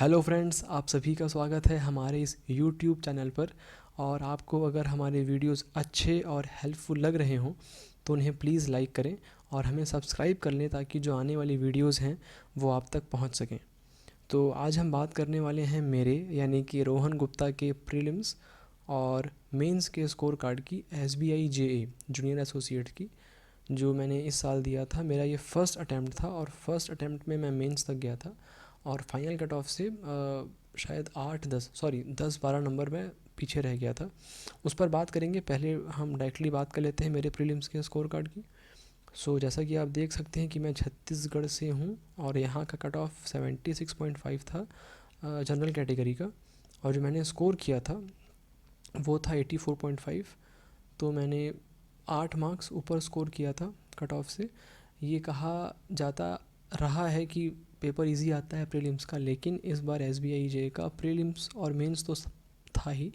Hello friends, आप सभी का स्वागत है हमारे इस यूट्यूब चैनल पर। और आपको अगर हमारे वीडियोस अच्छे और हेल्पफुल लग रहे हों तो उन्हें प्लीज़ लाइक करें और हमें सब्सक्राइब कर लें ताकि जो आने वाली वीडियोस हैं वो आप तक पहुंच सकें। तो आज हम बात करने वाले हैं मेरे यानी कि रोहन गुप्ता के प्रीलिम्स और मेंस के स्कोर कार्ड की SBI JA जूनियर एसोसिएट की, जो मैंने इस साल दिया था। मेरा ये फ़र्स्ट अटैम्प्ट था और फर्स्ट अटैम्प्ट में मैं मेंस तक गया था और फाइनल कट ऑफ से शायद 10-12 नंबर में पीछे रह गया था। उस पर बात करेंगे। पहले हम डायरेक्टली बात कर लेते हैं मेरे प्रीलिम्स के स्कोर कार्ड की। जैसा कि आप देख सकते हैं कि मैं छत्तीसगढ़ से हूँ और यहाँ का कट ऑफ 76.5 था जनरल कैटेगरी का, और जो मैंने स्कोर किया था वो था 84.5। तो मैंने 8 मार्क्स ऊपर स्कोर किया था कट ऑफ से। ये कहा जाता रहा है कि पेपर इजी आता है प्रीलिम्स का, लेकिन इस बार SBI जे का प्रीलिम्स और मेंस तो था ही,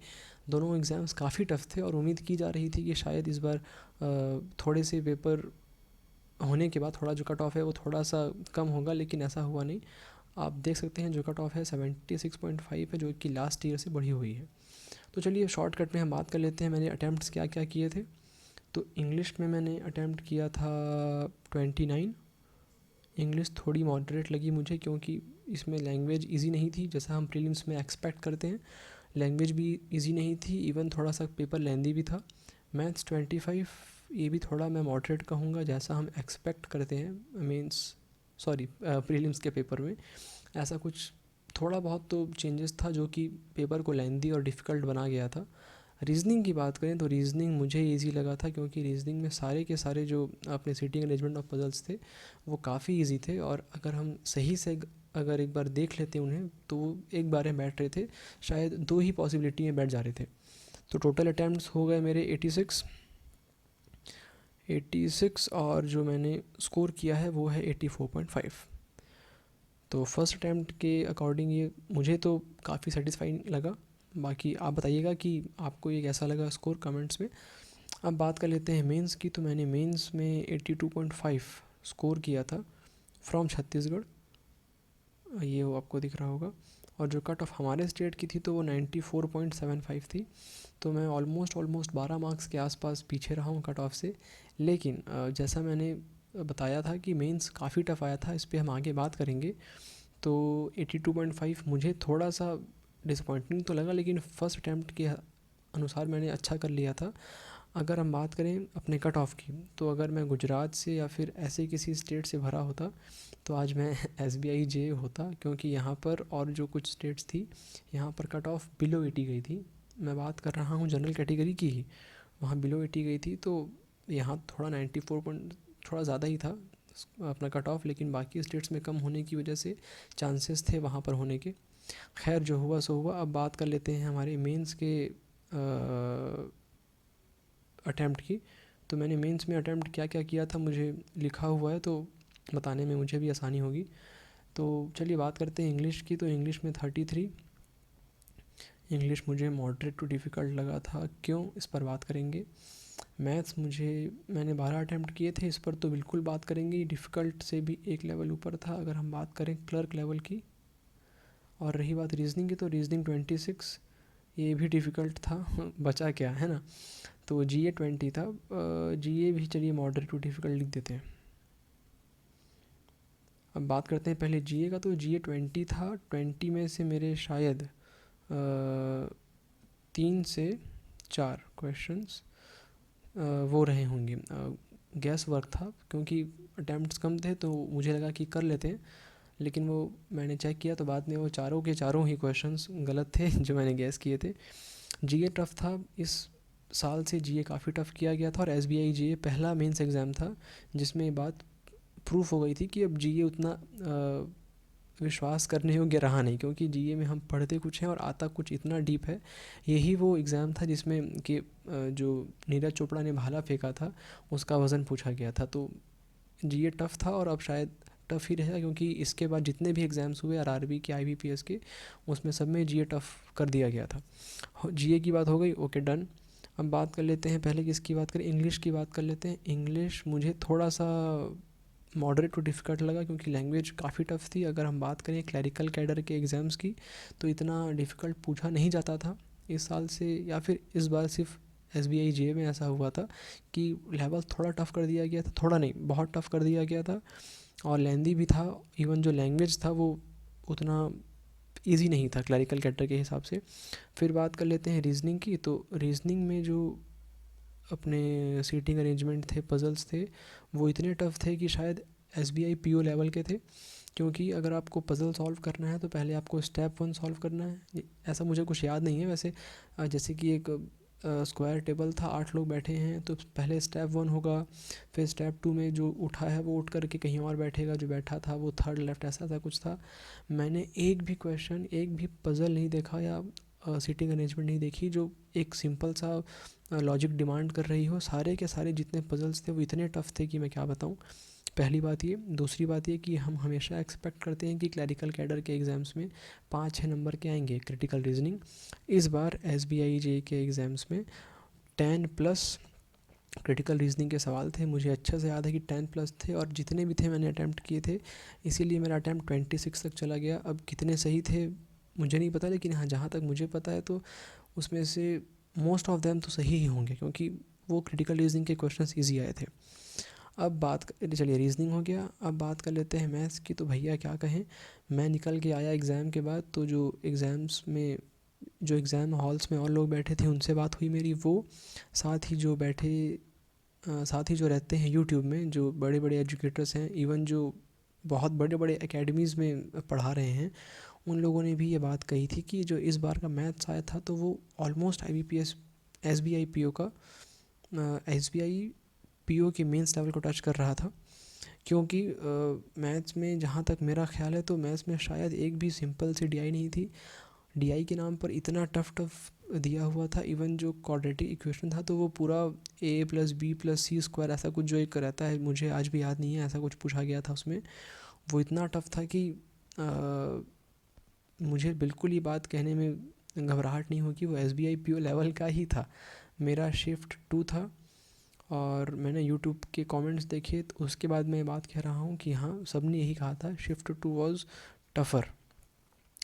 दोनों एग्ज़ाम्स काफ़ी टफ थे और उम्मीद की जा रही थी कि शायद इस बार थोड़े से पेपर होने के बाद थोड़ा जो कट ऑफ है वो थोड़ा सा कम होगा, लेकिन ऐसा हुआ नहीं। आप देख सकते हैं जो कट ऑफ है 76.5 है, जो कि लास्ट ईयर से बढ़ी हुई है। तो चलिए शॉर्टकट में हम बात कर लेते हैं मैंने अटैम्प्ट्स क्या क्या किए थे। तो इंग्लिश में मैंने अटैम्प्ट किया था 29। इंग्लिश थोड़ी मॉडरेट लगी मुझे क्योंकि इसमें लैंग्वेज इजी नहीं थी जैसा हम प्रीलिम्स में एक्सपेक्ट करते हैं। लैंग्वेज भी इजी नहीं थी, इवन थोड़ा सा पेपर लेंदी भी था। मैथ्स 25, ये भी थोड़ा मैं मॉडरेट कहूँगा जैसा हम एक्सपेक्ट करते हैं मीन्स प्रीलिम्स के पेपर में। ऐसा कुछ थोड़ा बहुत तो चेंजेस था जो कि पेपर को लेंदी और डिफ़िकल्ट बना गया था। रीजनिंग की बात करें तो रीजनिंग मुझे इजी लगा था क्योंकि रीजनिंग में सारे के सारे जो अपने सिटिंग अरेंजमेंट ऑफ पजल्स थे वो काफ़ी इजी थे, और अगर हम सही से अगर एक बार देख लेते उन्हें तो वो एक बार में बैठ रहे थे, शायद दो ही पॉसिबिलिटी में बैठ जा रहे थे। तो टोटल अटैम्प्ट्स हो गए मेरे 86 और जो मैंने स्कोर किया है वो है 84.5। तो फर्स्ट अटैम्प्ट के अकॉर्डिंग ये मुझे तो काफ़ी सेटिस्फाइंग लगा। बाकी आप बताइएगा कि आपको ये कैसा लगा स्कोर कमेंट्स में। अब बात कर लेते हैं मेंस की। तो मैंने मेंस में 82.5 स्कोर किया था फ्रॉम छत्तीसगढ़, ये वो आपको दिख रहा होगा। और जो कट ऑफ हमारे स्टेट की थी तो वो 94.75 थी। तो मैं ऑलमोस्ट 12 मार्क्स के आसपास पीछे रहा हूँ कट ऑफ से। लेकिन जैसा मैंने बताया था कि मेंस काफ़ी टफ आया था, इस पर हम आगे बात करेंगे। तो 82.5 मुझे थोड़ा सा डिसअपॉइंटिंग तो लगा, लेकिन फ़र्स्ट अटैम्प्ट के अनुसार मैंने अच्छा कर लिया था। अगर हम बात करें अपने कट ऑफ की, तो अगर मैं गुजरात से या फिर ऐसे किसी स्टेट से भरा होता तो आज मैं SBI जे होता, क्योंकि यहाँ पर और जो कुछ स्टेट्स थी यहाँ पर कट ऑफ बिलो 80 गई थी। मैं बात कर रहा हूँ जनरल कैटेगरी की ही, वहाँ बिलो 80 गई थी। तो यहाँ थोड़ा 94 पॉइंट थोड़ा ज़्यादा ही था अपना कट ऑफ, लेकिन बाकी स्टेट्स में कम होने की वजह से चांसेस थे वहाँ पर होने के। खैर जो हुआ सो हुआ। अब बात कर लेते हैं हमारे मेंस के अटैम्प्ट की। तो मैंने मेंस में अटैम्प्ट क्या क्या किया था मुझे लिखा हुआ है, तो बताने में मुझे भी आसानी होगी। तो चलिए बात करते हैं इंग्लिश की। तो इंग्लिश में 33। इंग्लिश मुझे मॉडरेट टू डिफ़िकल्ट लगा था, क्यों इस पर बात करेंगे। मैथ्स मैंने 12 अटैम्प्ट किए थे, इस पर तो बिल्कुल बात करेंगे। डिफ़िकल्ट से भी एक लेवल ऊपर था अगर हम बात करें क्लर्क लेवल की। और रही बात रीजनिंग की, तो रीजनिंग 26, ये भी डिफ़िकल्ट था बचा क्या है ना। तो GA 20 था। GA भी चलिए मॉडरेट टू डिफ़िकल्ट लिख देते हैं। अब बात करते हैं पहले GA का। तो GA 20 था। 20 में से मेरे शायद 3 से 4 क्वेश्चंस वो रहे होंगे गैस वर्क था, क्योंकि अटैम्प्ट्स कम थे तो मुझे लगा कि कर लेते हैं, लेकिन वो मैंने चेक किया तो बाद में वो चारों के चारों ही क्वेश्चंस गलत थे जो मैंने गैस किए थे। GA टफ़ था। इस साल से GA काफ़ी टफ़ किया गया था और SBI GA पहला मेंस एग्ज़ाम था जिसमें ये बात प्रूफ हो गई थी कि अब GA उतना विश्वास करने योग्य रहा नहीं, क्योंकि GA में हम पढ़ते कुछ हैं और आता कुछ इतना डीप है। यही वो एग्ज़ाम था जिसमें कि जो नीरज चोपड़ा ने भाला फेंका था उसका वज़न पूछा गया था। तो GA टफ़ था और अब शायद टफ़ ही रहेगा, क्योंकि इसके बाद जितने भी एग्ज़ाम्स हुए RRB के IBPS के, उसमें सब में GA टफ़ कर दिया गया था। GA की बात हो गई, ओके डन। अब बात कर लेते हैं पहले किसकी बात करें, इंग्लिश की बात कर लेते हैं। इंग्लिश मुझे थोड़ा सा मॉडरेट टू डिफ़िकल्ट लगा क्योंकि लैंग्वेज काफ़ी टफ थी। अगर हम बात करें क्लरिकल कैडर के एग्ज़ाम्स की तो इतना डिफ़िकल्ट पूछा नहीं जाता था इस साल से, या फिर इस बार सिर्फ SBI GA में ऐसा हुआ था कि लेवल थोड़ा टफ़ कर दिया गया था, थोड़ा नहीं बहुत टफ़ कर दिया गया था और लेंदी भी था। इवन जो लैंग्वेज था वो उतना ईजी नहीं था क्लरिकल कैडर के हिसाब से। फिर बात कर लेते हैं रीजनिंग की। तो रीजनिंग में जो अपने सीटिंग अरेंजमेंट थे, पजल्स थे, वो इतने टफ थे कि शायद SBI PO लेवल के थे। क्योंकि अगर आपको पज़ल सॉल्व करना है तो पहले आपको स्टेप 1 सॉल्व करना है। ऐसा मुझे कुछ याद नहीं है वैसे। जैसे कि एक स्क्वायर टेबल था, 8 लोग बैठे हैं, तो पहले स्टेप 1 होगा, फिर स्टेप 2 में जो उठा है वो उठ करके कहीं और बैठेगा, जो बैठा था वो थर्ड लेफ्ट, ऐसा था कुछ था। मैंने एक भी क्वेश्चन, एक भी पज़ल नहीं देखा या सीटिंग अरेंजमेंट नहीं देखी जो एक सिंपल सा लॉजिक डिमांड कर रही हो। सारे के सारे जितने पज़ल्स थे वो इतने टफ थे कि मैं क्या बताऊँ। पहली बात ये। दूसरी बात ये कि हम हमेशा एक्सपेक्ट करते हैं कि क्लरिकल कैडर के एग्ज़ाम्स में 5-6 नंबर के आएंगे क्रिटिकल रीजनिंग। इस बार SBI JE के एग्ज़ाम्स में 10+ क्रिटिकल रीजनिंग के सवाल थे। मुझे अच्छे से याद है कि 10+ थे और जितने भी थे मैंने अटैम्प्ट किए थे, इसीलिए मेरा अटैम्प्ट 26 तक चला गया। अब कितने सही थे मुझे नहीं पता, लेकिन हाँ जहाँ तक मुझे पता है तो उसमें से मोस्ट ऑफ देम तो सही ही होंगे क्योंकि वो क्रिटिकल रीजनिंग के क्वेश्चंस ईजी आए थे। अब चलिए रीजनिंग हो गया, अब बात कर लेते हैं मैथ्स की। तो भैया क्या कहें, मैं निकल के आया एग्ज़ाम के बाद, तो जो एग्ज़ाम हॉल्स में और लोग बैठे थे उनसे बात हुई मेरी, वो साथ ही जो रहते हैं यूट्यूब में, जो बड़े बड़े एजुकेटर्स हैं, इवन जो बहुत बड़े बड़े एकेडमीज़ में पढ़ा रहे हैं, उन लोगों ने भी ये बात कही थी कि जो इस बार का मैथ्स आया था तो वो ऑलमोस्ट IBPS SBI PO के मेंस लेवल को टच कर रहा था। क्योंकि मैथ्स में जहाँ तक मेरा ख्याल है तो मैथ्स में शायद एक भी सिंपल सी DI नहीं थी। DI के नाम पर इतना टफ दिया हुआ था। इवन जो क्वाड्रेटिक इक्वेशन था तो वो पूरा A+B+C² ऐसा कुछ जो एक रहता है, मुझे आज भी याद नहीं है, ऐसा कुछ पूछा गया था उसमें। वो इतना टफ था कि मुझे बिल्कुल ये बात कहने में घबराहट नहीं होगी, वो SBI PO लेवल का ही था। मेरा शिफ्ट 2 था और मैंने यूट्यूब के कमेंट्स देखे तो उसके बाद मैं बात कह रहा हूँ कि हाँ, सब ने यही कहा था, शिफ्ट 2 वाज टफ़र।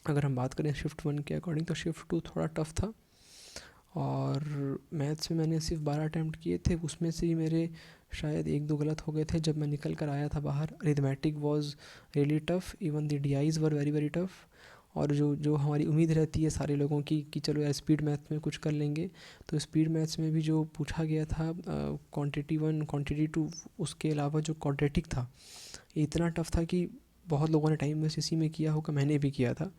अगर हम बात करें शिफ्ट 1 के अकॉर्डिंग तो शिफ्ट 2 थोड़ा टफ था। और मैथ्स में मैंने सिर्फ 12 अटैम्प्ट किए थे, उसमें से ही मेरे शायद 1-2 गलत हो गए थे जब मैं निकल कर आया था बाहर। Arithmetic was really tough, even the DIs were very very tough. और जो हमारी उम्मीद रहती है सारे लोगों की कि चलो यार स्पीड मैथ्स में कुछ कर लेंगे, तो स्पीड मैथ्स में भी जो पूछा गया था क्वांटिटी 1 क्वांटिटी 2, उसके अलावा जो क्वाड्रेटिक था ये इतना टफ था कि बहुत लोगों ने टाइम वेस्ट इसी में किया होगा, मैंने भी किया था।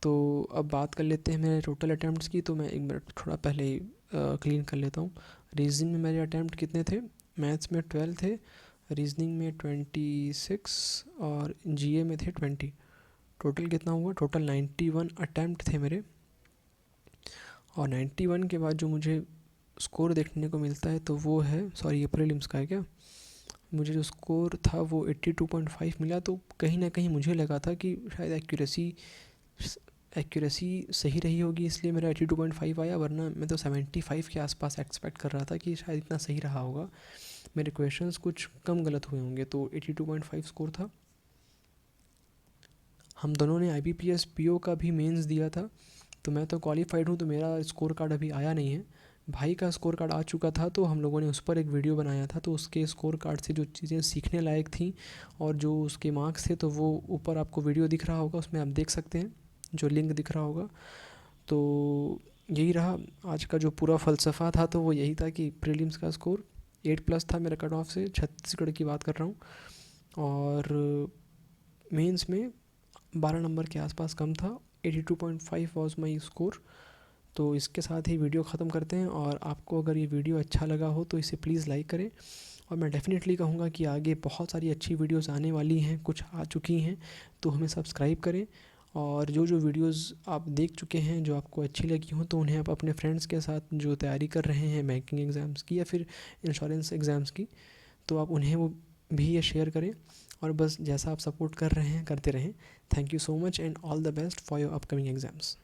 तो अब बात कर लेते हैं मेरे टोटल अटैम्प्ट्स की। तो मैं एक मिनट थोड़ा पहले ही क्लीन कर लेता हूँ। रीजनिंग में मेरे अटैम्प्ट कितने थे, मैथ्स में 12 थे, रीजनिंग में 26 और GA में थे 20। टोटल कितना हुआ, टोटल 91 अटैम्प्ट थे मेरे। और 91 के बाद जो मुझे स्कोर देखने को मिलता है तो वो है, सॉरी ये प्रीलिम्स का है क्या, मुझे जो स्कोर था वो 82.5 मिला। तो कहीं ना कहीं मुझे लगा था कि शायद एक्यूरेसी सही रही होगी, इसलिए मेरा 82.5 आया, वरना मैं तो 75 के आसपास एक्सपेक्ट कर रहा था कि शायद इतना सही रहा होगा। मेरे क्वेश्चंस कुछ कम गलत हुए होंगे, तो 82.5 स्कोर था। हम दोनों ने IBPS PO का भी मेंस दिया था, तो मैं तो क्वालिफाइड हूँ, तो मेरा स्कोर कार्ड अभी आया नहीं है। भाई का स्कोर कार्ड आ चुका था तो हम लोगों ने उस पर एक वीडियो बनाया था, तो उसके स्कोर कार्ड से जो चीज़ें सीखने लायक थी और जो उसके मार्क्स थे तो वो ऊपर आपको वीडियो दिख रहा होगा, उसमें आप देख सकते हैं, जो लिंक दिख रहा होगा। तो यही रहा आज का जो पूरा फ़लसफ़ा था, तो वो यही था कि प्रीलिम्स का स्कोर 8+ था मेरा कट ऑफ से, छत्तीसगढ़ की बात कर रहा हूँ। और मेंस में 12 नंबर के आसपास कम था, 82.5 वाज माई स्कोर। तो इसके साथ ही वीडियो ख़त्म करते हैं। और आपको अगर ये वीडियो अच्छा लगा हो तो इसे प्लीज़ लाइक करें। और मैं डेफ़िनेटली कहूँगा कि आगे बहुत सारी अच्छी वीडियोस आने वाली हैं, कुछ आ चुकी हैं, तो हमें सब्सक्राइब करें। और जो वीडियोस आप देख चुके हैं जो आपको अच्छी लगी हों तो उन्हें आप अपने फ्रेंड्स के साथ जो तैयारी कर रहे हैं बैंकिंग एग्ज़ाम्स की या फिर इंश्योरेंस एग्ज़ाम्स की, तो आप उन्हें वो भी ये शेयर करें। और बस जैसा आप सपोर्ट कर रहे हैं करते रहें। Thank you so much and all the best for your upcoming exams.